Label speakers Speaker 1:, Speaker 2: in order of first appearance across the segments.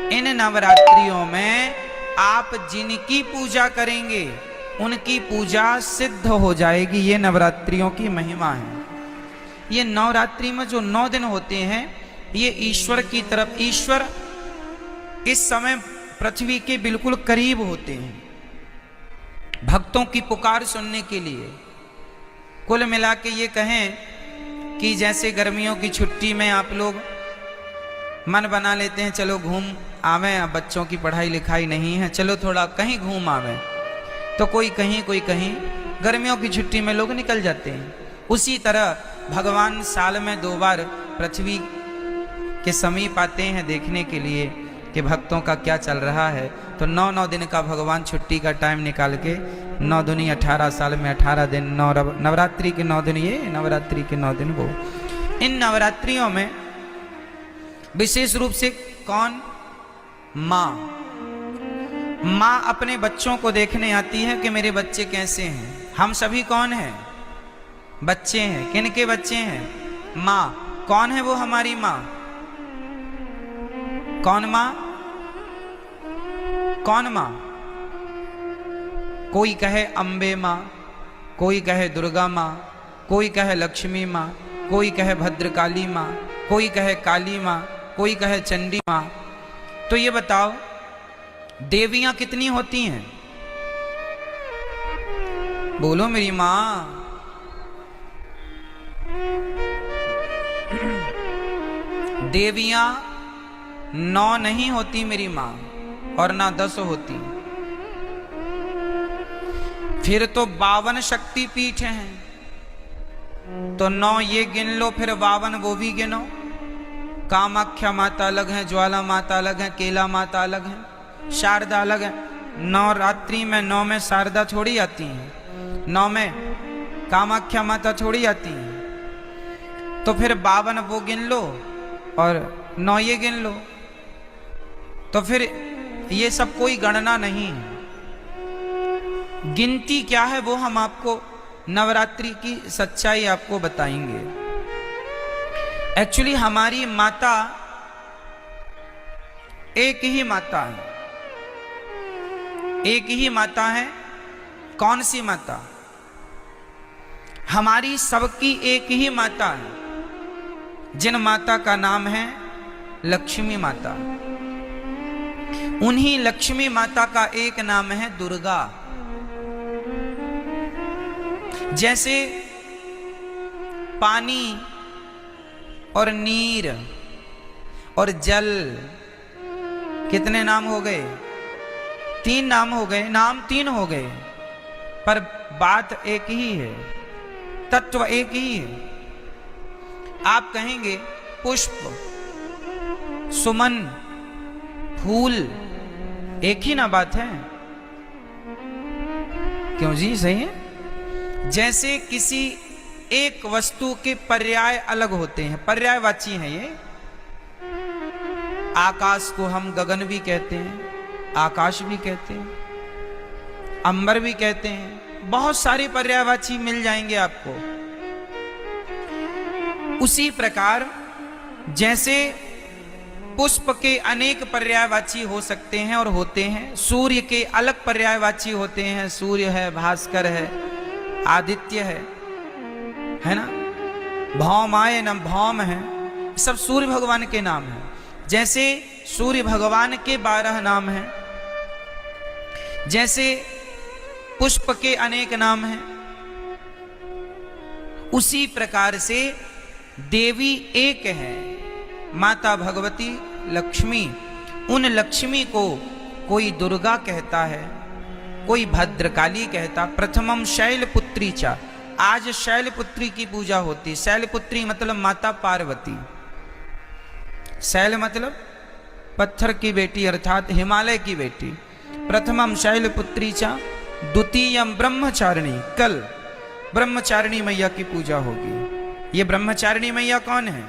Speaker 1: इन नवरात्रियों में आप जिनकी पूजा करेंगे उनकी पूजा सिद्ध हो जाएगी। ये नवरात्रियों की महिमा है। ये नवरात्रि में जो 9 दिन होते हैं ये ईश्वर की तरफ, ईश्वर इस समय पृथ्वी के बिल्कुल करीब होते हैं भक्तों की पुकार सुनने के लिए। कुल मिला के ये कहें कि जैसे गर्मियों की छुट्टी में आप लोग मन बना लेते हैं चलो घूम आवें, अब बच्चों की पढ़ाई लिखाई नहीं है चलो थोड़ा कहीं घूम आवें, तो कोई कहीं कोई कहीं गर्मियों की छुट्टी में लोग निकल जाते हैं। उसी तरह भगवान साल में 2 बार पृथ्वी के समीप आते हैं देखने के लिए कि भक्तों का क्या चल रहा है। तो 9 दिन का भगवान छुट्टी का टाइम निकाल के 9 दूनी 18 साल में 18 दिन, नवरात्रि के 9 दिन ये, नवरात्रि के 9 दिन वो। इन नवरात्रियों में विशेष रूप से कौन? माँ। माँ अपने बच्चों को देखने आती है कि मेरे बच्चे कैसे हैं। हम सभी कौन हैं? बच्चे हैं। किन के बच्चे हैं? माँ। कौन है वो हमारी माँ? कौन माँ? कौन माँ? कोई कहे अम्बे माँ, कोई कहे दुर्गा माँ, कोई कहे लक्ष्मी माँ, कोई कहे भद्रकाली माँ, कोई कहे काली माँ, कोई कहे चंडी माँ। तो ये बताओ देवियां कितनी होती हैं? बोलो मेरी माँ। देवियां 9 नहीं होती मेरी माँ, और ना 10 होती। फिर तो 52 शक्ति पीठ हैं। तो 9 ये गिन लो, फिर 52 वो भी गिनो। कामाख्या माता अलग है, ज्वाला माता अलग है, केला माता अलग है, शारदा अलग है। नवरात्रि में 9 में शारदा थोड़ी आती है, 9 में कामाख्या माता थोड़ी आती है। तो फिर 52 वो गिन लो और 9 ये गिन लो। तो फिर ये सब कोई गणना नहीं है। गिनती क्या है वो हम आपको नवरात्रि की सच्चाई आपको बताएंगे। एक्चुअली हमारी माता एक ही माता है, एक ही माता है। कौन सी माता? हमारी सबकी एक ही माता है, जिन माता का नाम है लक्ष्मी माता। उन्हीं लक्ष्मी माता का एक नाम है दुर्गा। जैसे पानी और नीर और जल, कितने नाम हो गए? 3 नाम हो गए। नाम 3 हो गए पर बात एक ही है, तत्व एक ही है। आप कहेंगे पुष्प, सुमन, फूल, एक ही ना बात है? क्यों जी? सही है। जैसे किसी एक वस्तु के पर्याय अलग होते हैं, पर्यायवाची हैं ये। आकाश को हम गगन भी कहते हैं, आकाश भी कहते हैं, अंबर भी कहते हैं। बहुत सारे पर्यायवाची मिल जाएंगे आपको। उसी प्रकार जैसे पुष्प के अनेक पर्यायवाची हो सकते हैं और होते हैं, सूर्य के अलग पर्यायवाची होते हैं। सूर्य है, भास्कर है, आदित्य है ना, भौमाय न भौम है, सब सूर्य भगवान के नाम हैं। जैसे सूर्य भगवान के 12 नाम हैं, जैसे पुष्प के अनेक नाम हैं, उसी प्रकार से देवी एक है, माता भगवती लक्ष्मी। उन लक्ष्मी को कोई दुर्गा कहता है, कोई भद्रकाली कहता। प्रथमम शैलपुत्री चा, आज शैलपुत्री की पूजा होती। शैलपुत्री मतलब माता पार्वती। शैल मतलब पत्थर की बेटी अर्थात हिमालय की बेटी। प्रथमम शैलपुत्री चा, द्वितीयम ब्रह्मचारिणी। कल ब्रह्मचारिणी मैया की पूजा होगी। ये ब्रह्मचारिणी मैया कौन है?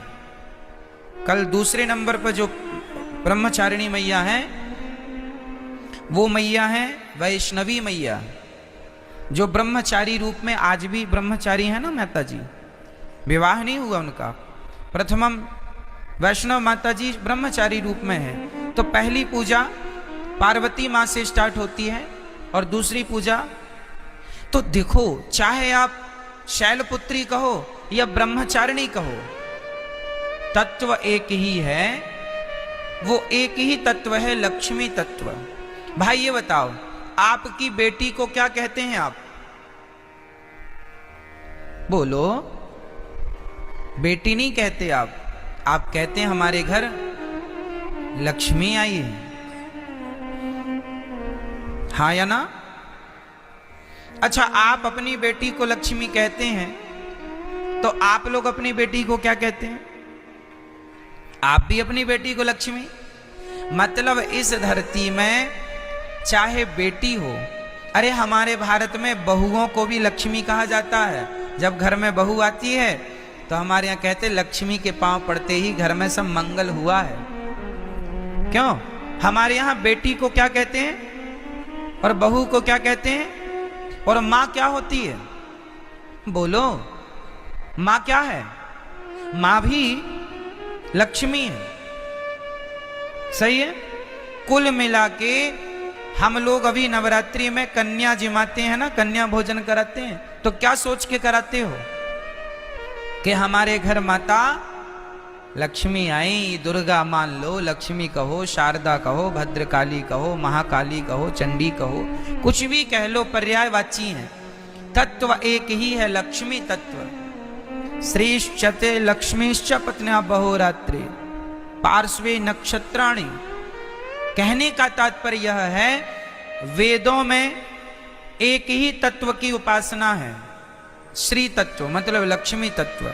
Speaker 1: कल दूसरे नंबर पर जो ब्रह्मचारिणी मैया है वो मैया है वैष्णवी मैया, जो ब्रह्मचारी रूप में आज भी ब्रह्मचारी है ना माता जी, विवाह नहीं हुआ उनका। प्रथमम वैष्णव माता जी ब्रह्मचारी रूप में है। तो पहली पूजा पार्वती माँ से स्टार्ट होती है और दूसरी पूजा, तो देखो चाहे आप शैलपुत्री कहो या ब्रह्मचारिणी कहो, तत्व एक ही है, वो एक ही तत्व है, लक्ष्मी तत्व। भाई ये बताओ, आपकी बेटी को क्या कहते हैं आप? बोलो। बेटी नहीं कहते आप कहते हैं हमारे घर लक्ष्मी आई है, हाँ या ना? अच्छा, आप अपनी बेटी को लक्ष्मी कहते हैं, तो आप लोग अपनी बेटी को क्या कहते हैं? आप भी अपनी बेटी को लक्ष्मी। मतलब इस धरती में चाहे बेटी हो, अरे हमारे भारत में बहुओं को भी लक्ष्मी कहा जाता है। जब घर में बहू आती है तो हमारे यहाँ कहते लक्ष्मी के पांव पड़ते ही घर में सब मंगल हुआ है। क्यों? हमारे यहाँ बेटी को क्या कहते हैं और बहू को क्या कहते हैं? और माँ क्या होती है? बोलो, माँ क्या है? माँ भी लक्ष्मी है। सही है। कुल मिला के हम लोग अभी नवरात्रि में कन्या जिमाते हैं ना, कन्या भोजन कराते हैं, तो क्या सोच के कराते हो कि हमारे घर माता लक्ष्मी आई। दुर्गा मान लो, लक्ष्मी कहो, शारदा कहो, भद्रकाली कहो, महाकाली कहो, चंडी कहो, कुछ भी कह लो, पर्यायवाची है। तत्व एक ही है, लक्ष्मी तत्व। श्रीश्चते लक्ष्मीश्च पत्न्या बहोरात्रि पार्श्वे नक्षत्राणि। कहने का तात्पर्य यह है, वेदों में एक ही तत्व की उपासना है, श्री तत्व, मतलब लक्ष्मी तत्व।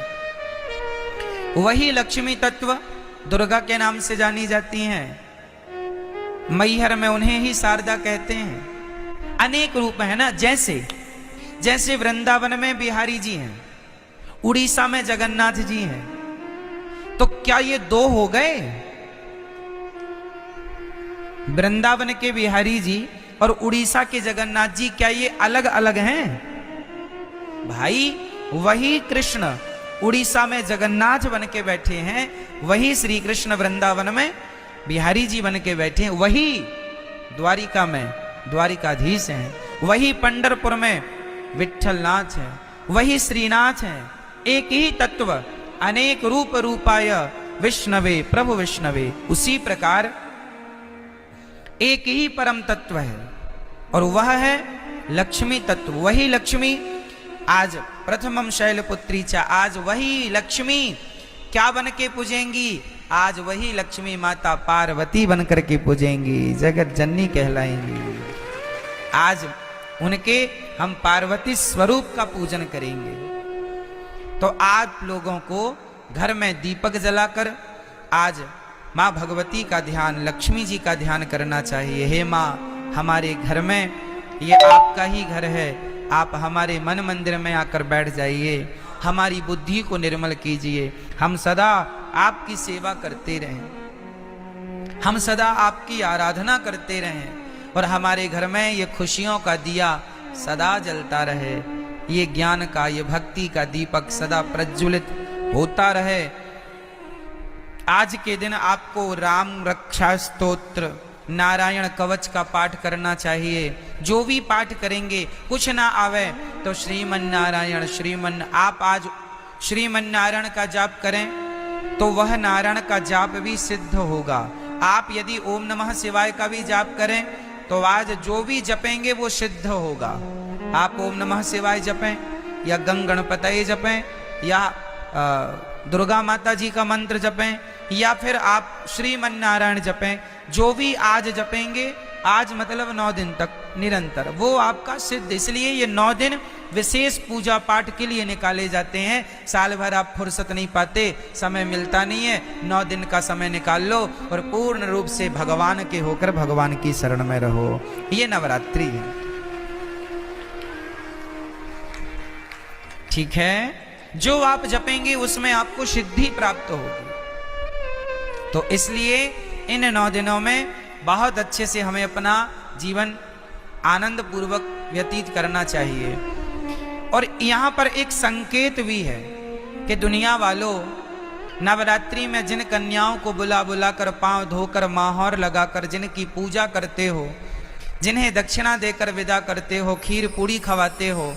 Speaker 1: वही लक्ष्मी तत्व दुर्गा के नाम से जानी जाती हैं। मैहर में उन्हें ही शारदा कहते हैं। अनेक रूप है ना, जैसे वृंदावन में बिहारी जी हैं, उड़ीसा में जगन्नाथ जी हैं, तो क्या ये दो हो गए? वृंदावन के बिहारी जी और उड़ीसा के जगन्नाथ जी क्या ये अलग अलग हैं? भाई वही कृष्ण उड़ीसा में जगन्नाथ बन के बैठे हैं, वही श्री कृष्ण वृंदावन में बिहारी जी बन के बैठे हैं, वही द्वारिका में द्वारिकाधीश हैं, वही पंढरपुर में विठ्ठलनाथ है, वही श्रीनाथ है। एक ही तत्व, अनेक रूप रूपाय विष्णवे प्रभु विष्णवे। उसी प्रकार एक ही परम तत्व है और वह है लक्ष्मी तत्व। वही लक्ष्मी आज प्रथमम शैलपुत्री चा, आज वही लक्ष्मी क्या बन के पूजेंगी? आज वही लक्ष्मी माता पार्वती बन करके पूजेंगी, जगत जननी कहलाएंगी। आज उनके हम पार्वती स्वरूप का पूजन करेंगे। तो आप लोगों को घर में दीपक जलाकर आज माँ भगवती का ध्यान, लक्ष्मी जी का ध्यान करना चाहिए। हे माँ, हमारे घर में ये आपका ही घर है, आप हमारे मन मंदिर में आकर बैठ जाइए, हमारी बुद्धि को निर्मल कीजिए, हम सदा आपकी सेवा करते रहें, हम सदा आपकी आराधना करते रहें और हमारे घर में ये खुशियों का दिया सदा जलता रहे, ये ज्ञान का, ये भक्ति का दीपक सदा प्रज्वलित होता रहे। आज के दिन आपको राम रक्षा स्तोत्र, नारायण कवच का पाठ करना चाहिए। जो भी पाठ करेंगे, कुछ ना आवे तो श्रीमन नारायण आप आज श्रीमन नारायण का जाप करें तो वह नारायण का जाप भी सिद्ध होगा। आप यदि ओम नमः शिवाय का भी जाप करें तो आज जो भी जपेंगे वो सिद्ध होगा। आप ओम नमः शिवाय जपें या गंग गणपतये जपें या दुर्गा माता जी का मंत्र जपें या फिर आप श्रीमन नारायण जपें, जो भी आज जपेंगे, आज मतलब 9 दिन तक निरंतर, वो आपका सिद्ध। इसलिए ये 9 दिन विशेष पूजा पाठ के लिए निकाले जाते हैं। साल भर आप फुर्सत नहीं पाते, समय मिलता नहीं है, 9 दिन का समय निकाल लो और पूर्ण रूप से भगवान के होकर भगवान की शरण में रहो। ये नवरात्रि है, ठीक है। जो आप जपेंगे उसमें आपको सिद्धि प्राप्त होगी। तो इसलिए इन 9 दिनों में बहुत अच्छे से हमें अपना जीवन आनंद पूर्वक व्यतीत करना चाहिए। और यहाँ पर एक संकेत भी है कि दुनिया वालों, नवरात्रि में जिन कन्याओं को बुला बुला कर पांव धोकर माहौर लगाकर जिनकी पूजा करते हो, जिन्हें दक्षिणा देकर विदा करते हो, खीर पूड़ी खवाते हो,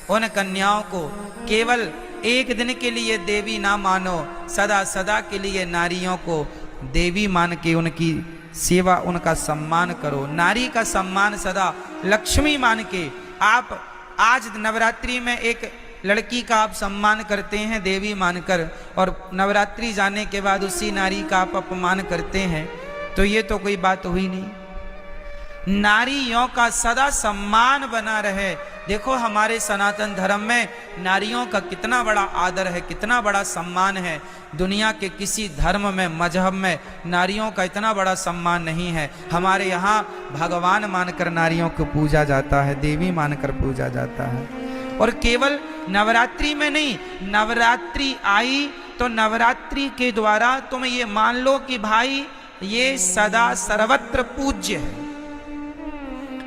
Speaker 1: उन कन्याओं को केवल एक दिन के लिए देवी ना मानो, सदा सदा के लिए नारियों को देवी मान के उनकी सेवा, उनका सम्मान करो। नारी का सम्मान सदा लक्ष्मी मान के आप आज नवरात्रि में एक लड़की का आप सम्मान करते हैं देवी मानकर, और नवरात्रि जाने के बाद उसी नारी का आप अपमान करते हैं, तो ये तो कोई बात हुई नहीं। नारियों का सदा सम्मान बना रहे। देखो हमारे सनातन धर्म में नारियों का कितना बड़ा आदर है, कितना बड़ा सम्मान है। दुनिया के किसी धर्म में, मजहब में नारियों का इतना बड़ा सम्मान नहीं है। हमारे यहाँ भगवान मानकर नारियों को पूजा जाता है, देवी मानकर पूजा जाता है। और केवल नवरात्रि में नहीं, नवरात्रि आई तो नवरात्रि के द्वारा तुम ये मान लो कि भाई ये सदा सर्वत्र पूज्य है।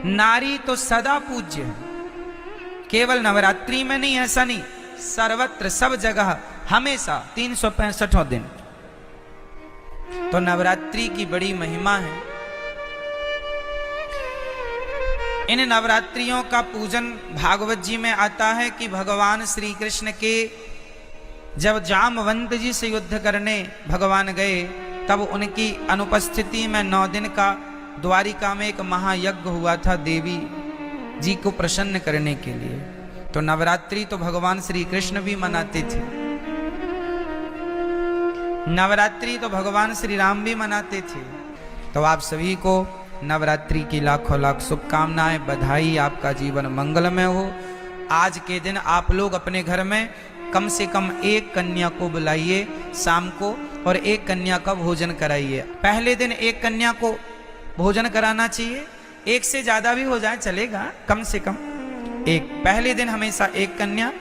Speaker 1: नारी तो सदा पूज्य है, केवल नवरात्रि में नहीं, ऐसा नहीं, सर्वत्र सब जगह हमेशा 365 दिन। तो नवरात्रि की बड़ी महिमा है। इन नवरात्रियों का पूजन भागवत जी में आता है कि भगवान श्री कृष्ण के जब जामवंत जी से युद्ध करने भगवान गए, तब उनकी अनुपस्थिति में 9 दिन का द्वारिका में एक महायज्ञ हुआ था देवी जी को प्रसन्न करने के लिए। तो नवरात्रि तो भगवान श्री कृष्ण भी मनाते थे, नवरात्रि तो भगवान श्री राम भी मनाते थे। तो आप सभी को नवरात्रि की लाखों लाख शुभकामनाएं, बधाई, आपका जीवन मंगलमय हो। आज के दिन आप लोग अपने घर में कम से कम एक कन्या को बुलाइए शाम को, और एक कन्या का भोजन कराइए। पहले दिन एक कन्या को भोजन कराना चाहिए, एक से ज्यादा भी हो जाए चलेगा, कम से कम एक। पहले दिन हमेशा एक कन्या,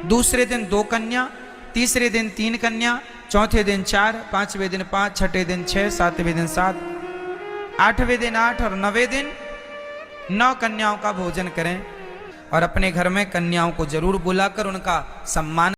Speaker 1: दूसरे दिन 2 कन्या, तीसरे दिन 3 कन्या, चौथे दिन 4, 5वें दिन 5, छठे दिन 6, 7वें दिन 7, 8वें दिन 8 और 9वें दिन 9 कन्याओं का भोजन करें। और अपने घर में कन्याओं को जरूर बुलाकर उनका सम्मान